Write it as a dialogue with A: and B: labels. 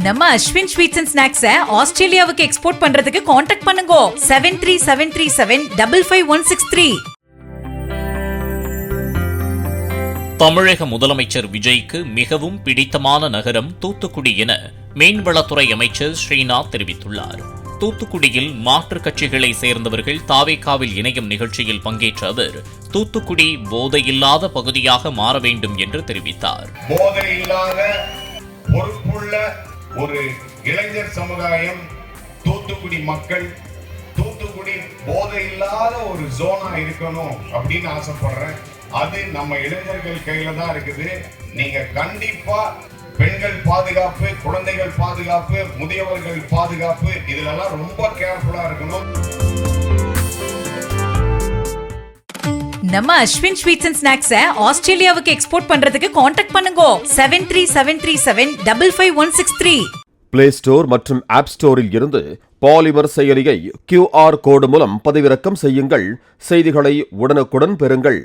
A: நம்ம Ashwin sweets and ஸ்நாக்ஸை ஆஸ்திரேலியாவுக்கு export பண்றதுக்கு கான்டாக்ட் பண்ணுங்க 7373755163.
B: தமிழக முதலமைச்சர் விஜய்க்கு மிகவும் பிடித்தமான நகரம் தூத்துக்குடி என மீன்வளத்துறை அமைச்சர் ஸ்ரீநாத் தெரிவித்துள்ளார். தூத்துக்குடியில் மாற்றுக் கட்சிகளை சேர்ந்தவர்கள் தாவேகாவில் இணையும் நிகழ்ச்சியில் பங்கேற்ற அவர் தூத்துக்குடி போதையில்லாத பகுதியாக மாற வேண்டும் என்று தெரிவித்தார்.
C: போதையில்லாத பொறுப்புள்ள ஒரு இளைஞர் சமுதாயம் தூத்துக்குடி மக்கள், தூத்துக்குடி போதையில்லாத ஒரு ஜோனா இருக்கணும் அப்படின்னு ஆசைப்படுறேன். அது நம்ம இளைஞர்கள் கையில தான் இருக்குது. நீங்க கண்டிப்பா பெண்கள் பாதுகாப்பு, குழந்தைகள் பாதுகாப்பு, முதியவர்கள் பாதுகாப்பு இதுலெல்லாம் ரொம்ப கேர்ஃபுல்லா இருக்கணும்.
A: நம்ம அஸ்வின் ஸ்வீட்ஸ் அண்ட் ஸ்நாக்ஸை ஆஸ்திரேலியாவுக்கு எக்ஸ்போர்ட் பண்றதுக்கு கான்டாக்ட் பண்ணுங்க 7373755163.
D: பிளே ஸ்டோர் மற்றும் ஆப் ஸ்டோரில் இருந்து பாலிமர் செயலியை QR கோடு மூலம் பதிவிறக்கம் செய்யுங்கள். செய்திகளை உடனுக்குடன் பெறுங்கள்.